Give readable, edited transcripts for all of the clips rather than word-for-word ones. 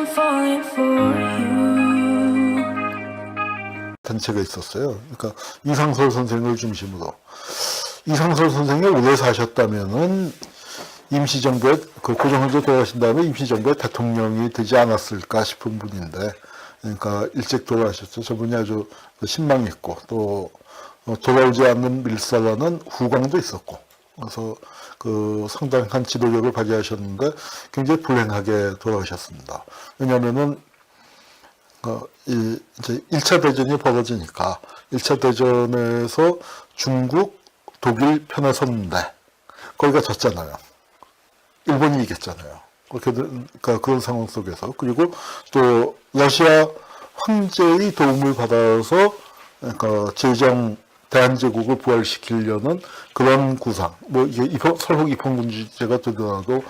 I'm falling for you. 단체가 있었어요. 그러니까 이상설 선생을 중심으로. 이상설 선생이 오래 사셨다면은 임시정부에, 고종헌제 돌아가신 다음에 임시정부의 대통령이 되지 않았을까 싶은 분인데, 그러니까 일찍 돌아가셨죠. 저분이 아주 신망있고, 또 돌아오지 않는 밀사라는 후광도 있었고, 그래서 상당한 지도력을 발휘하셨는데 굉장히 불행하게 돌아가셨습니다. 왜냐면은 이제 1차 대전이 벌어지니까 1차 대전에서 중국, 독일 편에 섰는데 거기가 졌잖아요. 일본이 이겼잖아요. 그러니까 그런 상황 속에서, 그리고 또 러시아 황제의 도움을 받아서 그러니까 제정 대한제국을 부활시키려는 그런 구상, 뭐 이게 설국 입헌군주제가 되더라도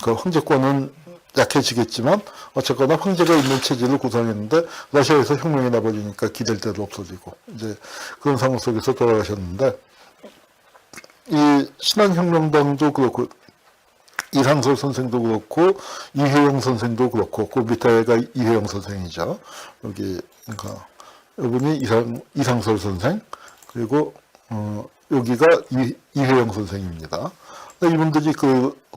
그 황제권은 약해지겠지만 어쨌거나 황제가 있는 체제를 구성했는데 러시아에서 혁명이 나버리니까 기댈 데도 없어지고 이제 그런 상황 속에서 돌아가셨는데, 이 신한혁명당도 그렇고 이상설 선생도 그렇고 이회영 선생도 그렇고, 그 밑에가 이회영 선생이죠. 여기 그러니까 이분이 이상설 선생, 그리고 여기가 이회영 선생입니다. 이분들이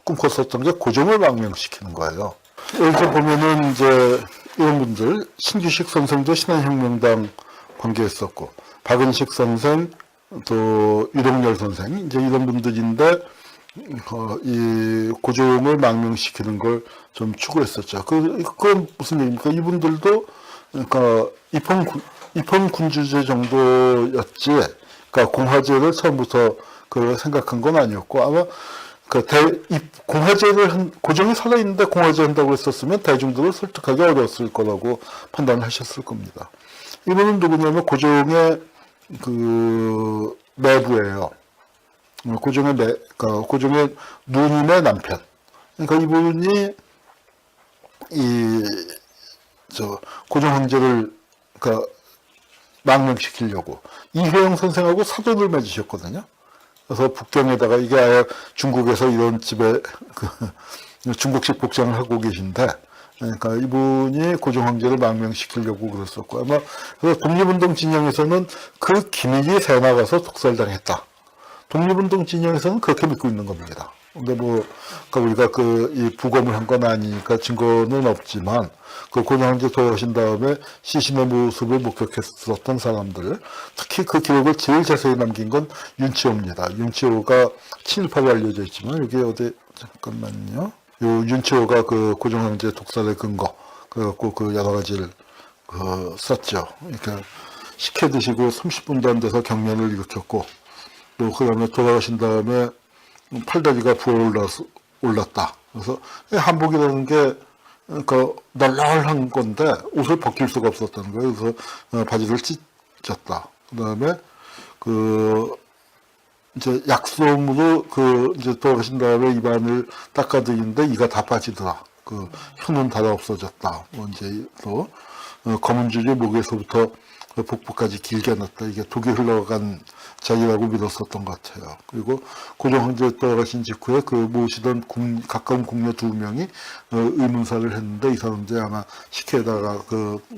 꿈꿨었던 게 고종을 망명시키는 거예요. 여기서 보면은 이제 이런 분들, 신규식 선생도 신한혁명당 관계했었고, 박은식 선생, 또 유동열 선생, 이제 이런 분들인데, 이 고종을 망명시키는 걸 좀 추구했었죠. 그건 무슨 얘기입니까? 이분들도, 그러니까, 입헌군주제 정도였지, 그러니까 공화제를 처음부터 생각한 건 아니었고, 아마 고종이 살아있는데 공화제 한다고 했었으면 대중들을 설득하기 어려웠을 거라고 판단을 하셨을 겁니다. 이분은 누구냐면 고종의 내부예요. 고종의 누님의 남편. 그러니까 이분이 고종 황제를 망명시키려고 이회영 선생하고 사돈을 맺으셨거든요. 그래서 북경에다가, 이게 아예 중국에서 이런 집에 중국식 복장을 하고 계신데, 그러니까 이분이 고종 황제를 망명시키려고 그랬었고, 아마 그래서 독립운동 진영에서는 그 기밀이 새 나가서 독살당했다. 독립운동 진영에서는 그렇게 믿고 있는 겁니다. 근데 우리가 이 부검을 한 건 아니니까 증거는 없지만, 고종 황제 돌아가신 다음에 시신의 모습을 목격했었던 사람들, 특히 그 기록을 제일 자세히 남긴 건 윤치호입니다. 윤치호가 친일파로 알려져 있지만, 여기 어디, 잠깐만요. 요 윤치호가 고종 황제 독살의 근거, 그래갖고 여러 가지를, 썼죠. 이렇게 식혜 드시고 30분도 안 돼서 경련을 일으켰고, 또 그 다음에 돌아가신 다음에 팔다리가 부어올랐다. 그래서 한복이라는 게 널널한 건데 옷을 벗길 수가 없었다는 거예요. 그래서 바지를 찢었다. 그 다음에 이제 약솜으로 이제 돌아가신 다음에 입안을 닦아드리는데 이가 다 빠지더라. 혀는 다 없어졌다. 이제 또 검은 줄이 목에서부터 복부까지 길게 났다. 이게 독이 흘러간 자기라고 믿었었던 것 같아요. 그리고 고종 황제 돌아가신 직후에 모시던 가까운 궁녀 2명이 의문사를 했는데, 이 사람들이 아마 식혜에다가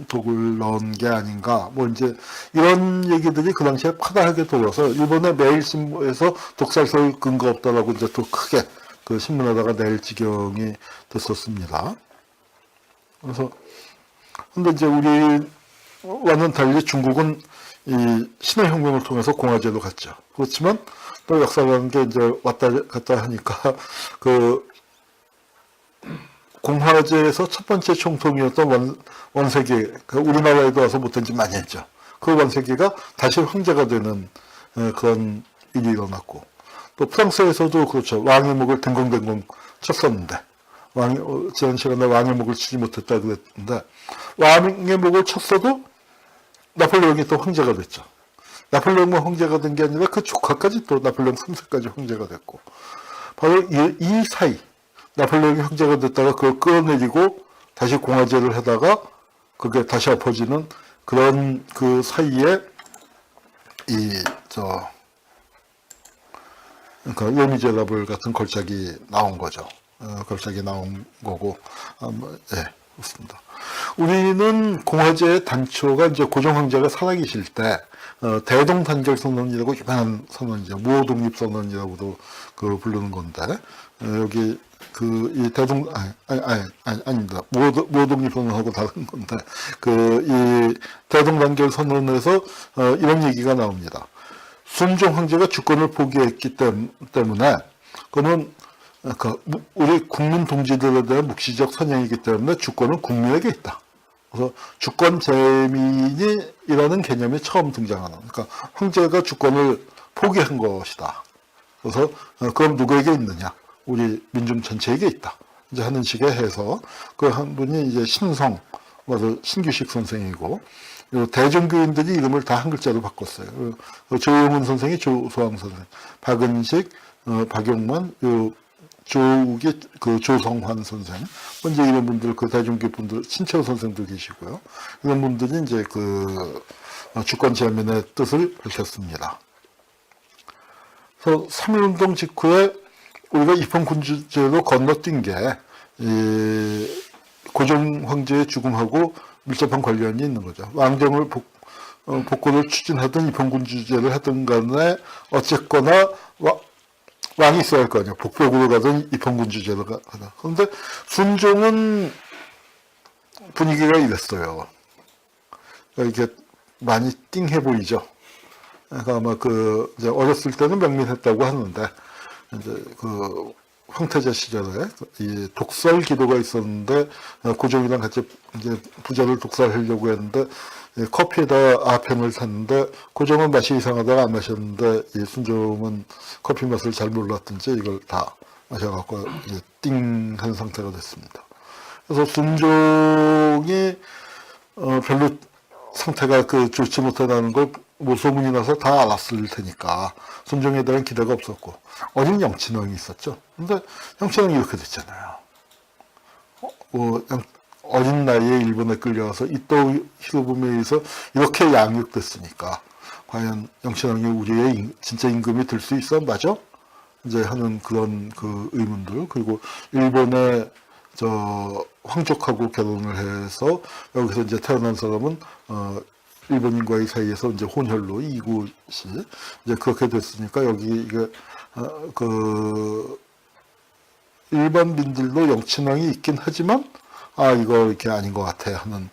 독을 넣은 게 아닌가. 이제 이런 얘기들이 그 당시에 파다하게 돌아서 일본의 매일신문에서 독살설 근거 없다라고 이제 또 크게 신문에다가 낼 지경이 됐었습니다. 그래서 근데 이제 우리와는 달리 중국은 이 신화혁명을 통해서 공화제로 갔죠. 그렇지만 또 역사라는 게 이제 왔다 갔다 하니까 공화제에서 첫 번째 총통이었던 원세기, 우리나라에도 와서 못된 짓 많이 했죠. 그 원세기가 다시 황제가 되는 그런 일이 일어났고, 또 프랑스에서도 그렇죠. 왕의 목을 댕공댕공 쳤었는데, 지난 시간에 왕의 목을 치지 못했다 그랬는데, 왕의 목을 쳤어도 나폴레옹이 또 황제가 됐죠. 나폴레옹만 황제가 된 게 아니라 그 조카까지 또 나폴레옹 3세까지 황제가 됐고, 바로 이 사이, 나폴레옹이 황제가 됐다가 그걸 끌어내리고 다시 공화제를 하다가 그게 다시 엎어지는 그런 사이에 그러니까 레미제라블 같은 걸작이 나온 거죠. 걸작이 나온 거고, 예. 그렇습니다. 우리는 공화제의 단초가 이제 고종 황제가 살아계실 때 대동 단결 선언이라고 유명한 선언이죠. 무호 독립 선언이라고도 그 부르는 건데 여기 그 이 대동 아닙니다. 무호 독립 선언하고 다른 건데 그 이 대동 단결 선언에서 이런 얘기가 나옵니다. 순종 황제가 주권을 포기했기 때문에 그는 우리 국민 동지들에 대한 묵시적 선양이기 때문에 주권은 국민에게 있다. 그래서 주권 재민이라는 개념이 처음 등장하는. 그러니까 황제가 주권을 포기한 것이다. 그래서 그럼 누구에게 있느냐? 우리 민중 전체에게 있다. 이제 하는 식의 해서 그 한 분이 이제 신성, 신규식 선생이고 대종교인들이 이름을 다 한 글자로 바꿨어요. 조용훈 선생이 조소왕 선생, 박은식, 박용만, 조욱이 그 조성환 선생, 이제 이런 분들, 그 대종교 분들, 신채호 선생도 계시고요. 이런 분들이 이제 그 주권 재민의 뜻을 밝혔습니다. 그래서 3.1운동 직후에 우리가 입헌군주제로 건너뛴 게, 고종 황제의 죽음하고 밀접한 관련이 있는 거죠. 왕정을 복구를 추진하든 입헌군주제를 하든 간에 어쨌거나 왕이 있어야 할 거 아니에요. 복복으로 가든 입헌군주제로 가든. 그런데 순종은 분위기가 이랬어요. 그러니까 이게 많이 띵해 보이죠. 그러니까 아마 이제 어렸을 때는 명민했다고 하는데, 이제 황태자 시절에 이 독설 기도가 있었는데, 고종이랑 같이 이제 부자를 독살하려고 했는데, 커피에다 아편을 탔는데, 고종은 맛이 이상하다가 안 마셨는데, 이 순종은 커피 맛을 잘 몰랐든지 이걸 다 마셔갖고 이제 띵한 상태가 됐습니다. 그래서 순종이 별로 상태가 좋지 못하다는 걸 뭐 소문이 나서 다 알았을 테니까 순종에 대한 기대가 없었고, 어린 영친왕이 있었죠. 근데 영친왕이 이렇게 됐잖아요. 어린 나이에 일본에 끌려와서 이토 히로부미에 의해서 이렇게 양육됐으니까 과연 영친왕이 우리의 진짜 임금이 될 수 있어? 맞아? 이제 하는 그런 의문들. 그리고 일본의 황족하고 결혼을 해서 여기서 이제 태어난 사람은 일본인과의 사이에서 이제 혼혈로 이곳이 이제 그렇게 됐으니까 여기 이게 일반민들도 영친왕이 있긴 하지만 이거 이렇게 아닌 것 같아 하는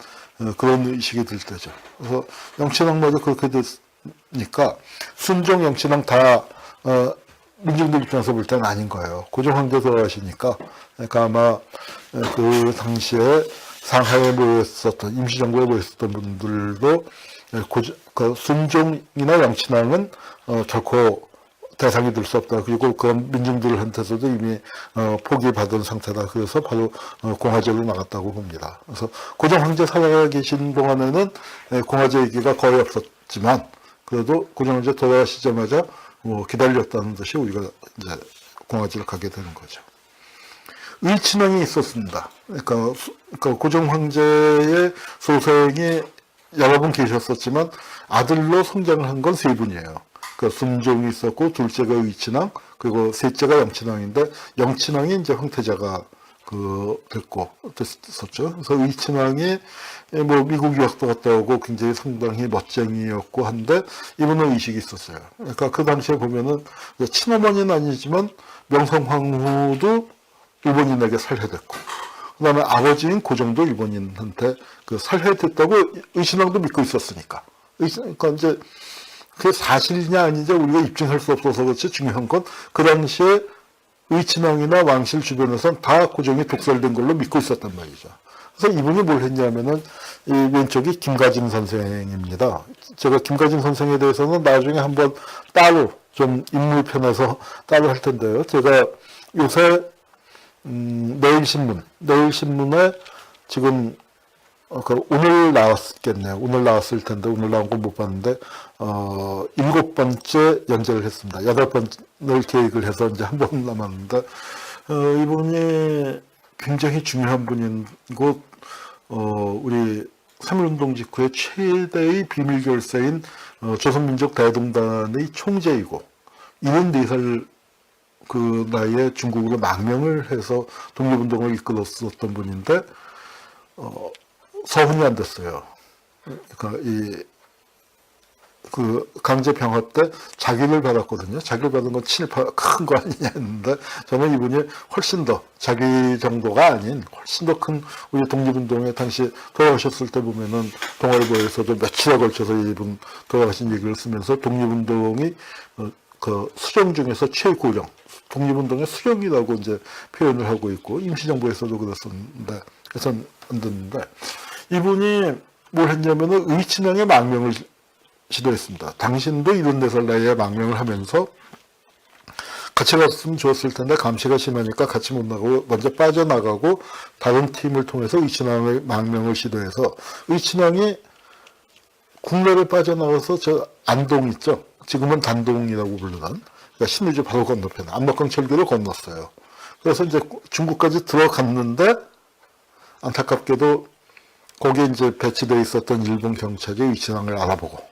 그런 의식이 들 때죠. 그래서 영친왕마저 그렇게 됐으니까 순종 영친왕 다 민중들 입장에서 볼 때는 아닌 거예요. 고종 황제 돌아가시니까. 그러니까 아마 그 당시에 상하이에 모였었던, 임시정부에 모였었던 분들도 순종이나 영친왕은 결코 대상이 될 수 없다. 그리고 그런 민중들한테서도 이미 포기받은 상태다. 그래서 바로 공화제로 나갔다고 봅니다. 그래서 고종 황제 살아계신 동안에는 공화제 얘기가 거의 없었지만 그래도 고종 황제 돌아가시자마자 기다렸다는 듯이 우리가 이제 공화제를 가게 되는 거죠. 의친왕이 있었습니다. 그러니까 고종 황제의 소생이 여러 분 계셨었지만 아들로 성장을 한 건 세 분이에요. 그러니까 순종이 있었고, 둘째가 의친왕, 그리고 셋째가 영친왕인데, 영친왕이 이제 황태자가 됐었죠. 그래서 의친왕이 미국 유학도 갔다 오고 굉장히 상당히 멋쟁이였고 한데, 이분은 의식이 있었어요. 그러니까 그 당시에 보면은, 친어머니는 아니지만, 명성황후도 일본인에게 살해됐고, 그 다음에 아버지인 고종도 일본인한테 살해됐다고 의친왕도 믿고 있었으니까. 그러니까 이제, 그게 사실이냐 아니냐 우리가 입증할 수 없어서 그렇지 중요한 건 그 당시에 의친왕이나 왕실 주변에서는 다 고종이 독살된 걸로 믿고 있었단 말이죠. 그래서 이분이 뭘 했냐면은 이 왼쪽이 김가진 선생입니다. 제가 김가진 선생에 대해서는 나중에 한번 따로 좀 인물편에서 따로 할 텐데요. 제가 요새 내일신문에 지금 오늘 나왔겠네요. 오늘 나왔을 텐데, 오늘 나온 건 못 봤는데, 7번째 연재를 했습니다. 8번을 계획을 해서 이제 한 번 남았는데, 이분이 굉장히 중요한 분이고, 우리 3.1운동 직후에 최대의 비밀결사인 조선민족 대동단의 총재이고, 74살 그 나이에 중국으로 망명을 해서 독립운동을 이끌었었던 분인데, 서훈이 안 됐어요. 그러니까 그 강제 병화 때 자기를 받았거든요. 자기를 받은 건 친일파 큰 거 아니냐 했는데 저는 이분이 훨씬 더 자기 정도가 아닌 훨씬 더 큰 우리 독립운동에 당시 돌아가셨을 때 보면은 동아일보에서도 며칠에 걸쳐서 이분 돌아가신 얘기를 쓰면서 독립운동이 그 수령 중에서 최고령, 독립운동의 수령이라고 이제 표현을 하고 있고 임시정부에서도 그랬었는데 그래서 안 됐는데 이분이 뭘 했냐면은 의친왕의 망명을 시도했습니다. 당신도 이런 데서 나이에 망명을 하면서 같이 갔으면 좋았을 텐데 감시가 심하니까 같이 못 나가고 먼저 빠져나가고 다른 팀을 통해서 의친왕의 망명을 시도해서 의친왕이 국내를 빠져나가서 저 안동 있죠. 지금은 단동이라고 부르는 그러니까 신의주 바로 건너편 압록강철교를 건넜어요. 그래서 이제 중국까지 들어갔는데 안타깝게도 거기에 이제 배치되어 있었던 일본 경찰이 의친왕을 알아보고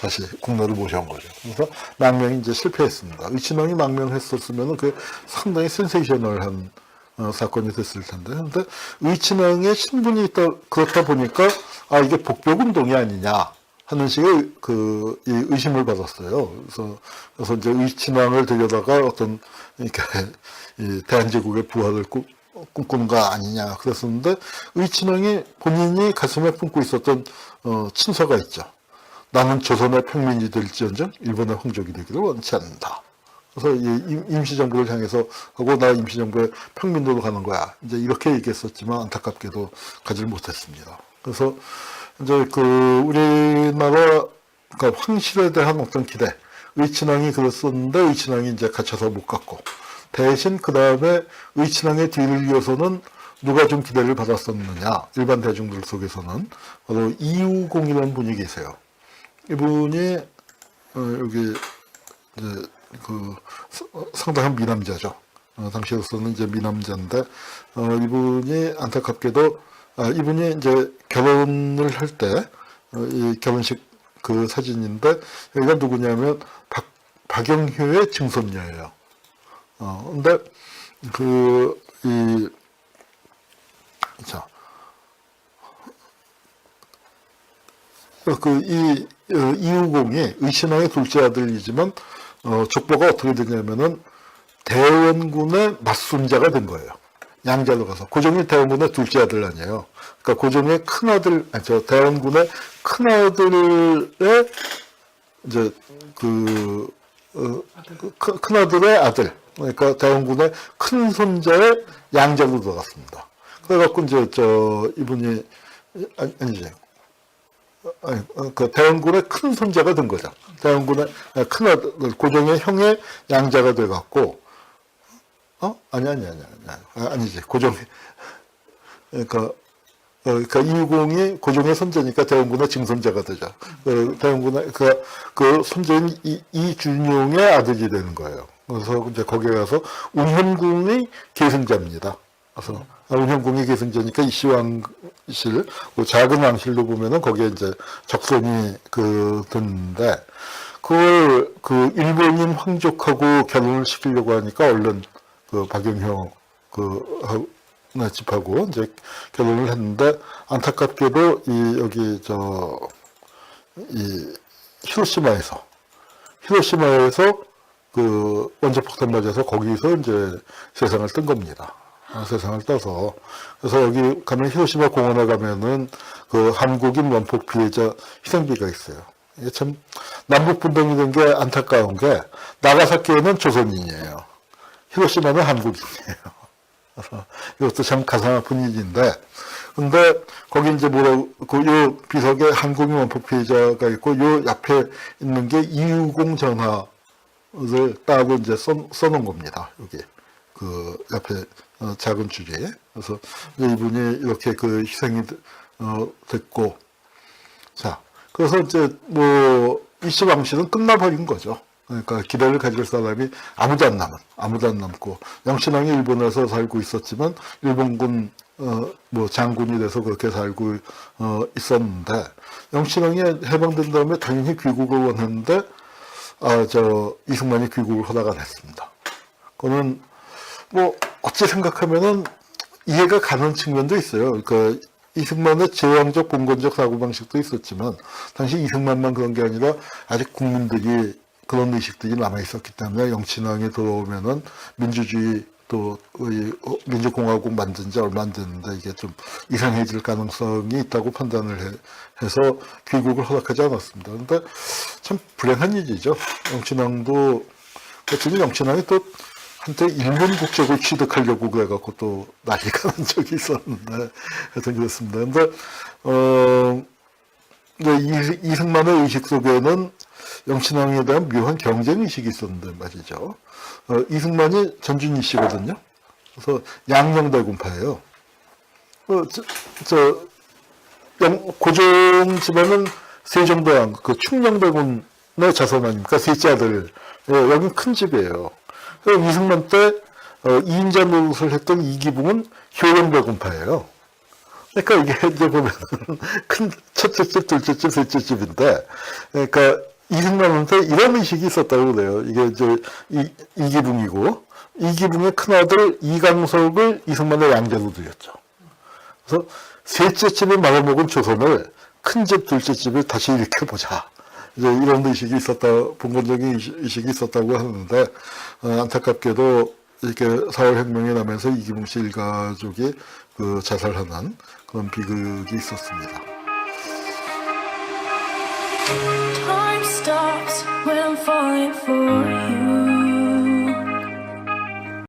다시 국내로 모셔온 거죠. 그래서 망명이 이제 실패했습니다. 의친왕이 망명했었으면 그 상당히 센세이셔널한 사건이 됐을 텐데. 근데 의친왕의 신분이 있다, 그렇다 보니까, 이게 복벽운동이 아니냐 하는 식의 이 의심을 받았어요. 그래서 이제 의친왕을 데려다가 어떤, 이렇게, 이 대한제국의 부활을 꿈꾸는 거 아니냐 그랬었는데, 의친왕이 본인이 가슴에 품고 있었던, 친서가 있죠. 나는 조선의 평민이 될지언정 일본의 황족이 되기를 원치 않는다. 그래서 임시정부를 향해서 하고 나 임시정부의 평민으로 가는 거야. 이제 이렇게 얘기했었지만 안타깝게도 가지를 못했습니다. 그래서 이제 우리나라 그러니까 황실에 대한 어떤 기대, 의친왕이 그랬었는데 의친왕이 이제 갇혀서 못 갔고 대신 그 다음에 의친왕의 뒤를 이어서는 누가 좀 기대를 받았었느냐 일반 대중들 속에서는 바로 이우공이라는 분이 계세요. 이분이 여기 이제 상당한 미남자죠. 당시로서는 이제 미남자인데 이분이 안타깝게도 이분이 이제 결혼을 할 때 이 결혼식 그 사진인데 여기가 누구냐면 박영효의 증손녀예요. 근데 이우공이 의친왕의 둘째 아들이지만 족보가 어떻게 되냐면은 대원군의 맞손자가 된 거예요. 양자로 가서 고종이 대원군의 둘째 아들 아니에요. 그러니까 고종의 큰 아들, 대원군의 큰 아들의 이제 큰 아들의 아들, 그러니까 대원군의 큰 손자의 양자로 들어갔습니다. 그래갖고 이제 이분이 아니지. 그 대원군의 큰 손자가 된 거죠. 대원군의 큰 아들, 고종의 형의 양자가 돼갖고, 아니지. 고종의, 그러니까 이우공이 고종의 손자니까 대원군의 증손자가 되죠. 대원군의, 그 손자인 이준용의 아들이 되는 거예요. 그래서 이제 거기에 가서 운현궁이 계승자입니다. 그래서 운현궁이 계승자니까 이시왕실, 작은 왕실로 보면은 거기에 이제 적선이 듣는데, 그걸 일본인 황족하고 결혼을 시키려고 하니까 얼른 박영효 집하고 이제 결혼을 했는데, 안타깝게도 여기 히로시마에서 원자폭탄 맞아서 거기서 이제 세상을 뜬 겁니다. 세상을 떠서. 그래서 여기 가면 히로시마 공원에 가면은 한국인 원폭 피해자 희생비가 있어요. 이게 참 남북분단이 된 게 안타까운 게 나가사키에는 조선인이에요. 히로시마는 한국인이에요. 그래서 이것도 참 가슴 아픈 일인데, 근데 거기 이제 요 비석에 한국인 원폭 피해자가 있고 요 옆에 있는 게 이유공 전화를 따고 이제 써놓은 겁니다. 여기 옆에 작은 줄에. 그래서 이분이 이렇게 희생이 됐고, 자, 그래서 이제 이시왕실은 끝나버린 거죠. 그러니까 기대를 가질 사람이 아무도 안 남고, 영신왕이 일본에서 살고 있었지만 일본군 장군이 돼서 그렇게 살고 있었는데, 영신왕이 해방된 다음에 당연히 귀국을 원했는데 이승만이 귀국을 허락 안 했습니다. 그거는 어찌 생각하면은 이해가 가는 측면도 있어요. 그러니까 이승만의 제왕적 봉건적 사고방식도 있었지만 당시 이승만만 그런 게 아니라 아직 국민들이 그런 의식들이 남아있었기 때문에 영친왕이 들어오면은 민주주의 또 민주공화국 만든 지 얼마 안 됐는데 이게 좀 이상해질 가능성이 있다고 판단을 해서 귀국을 허락하지 않았습니다. 그런데 참 불행한 일이죠. 영친왕도 어쨌든 영친왕이 또 한때 일본 국적을 취득하려고 그래갖고 또 난리가 난 적이 있었는데 하여튼 그렇습니다. 근데 이승만의 의식 속에는 영친왕에 대한 묘한 경쟁의식이 있었는데 말이죠. 이승만이 전준희 씨거든요. 그래서 양녕대군파예요. 고종 집안은 세종대왕, 그 충녕대군의 자손 아닙니까? 셋째 아들. 여긴 큰 집이에요. 이승만 때 2인자 노릇을 했던 이기붕은 효령대군파예요. 그러니까 이게 이제 보면 큰 첫째 집, 둘째 집, 셋째 집인데, 그러니까 이승만한테 이런 의식이 있었다고 그래요. 이게 이제 이기붕이고, 이기붕의 큰아들 이강석을 이승만의 양자로 들였죠. 그래서 셋째 집에 말아먹은 조선을 큰 집, 둘째 집을 다시 일으켜보자. 이제 이런 의식이 있었다, 봉건적인 의식이 있었다고 하는데, 안타깝게도 이렇게 4.월혁명이 나면서 이기붕 씨 일가족이 그 자살하는 그런 비극이 있었습니다. Time stops when I'm falling for you.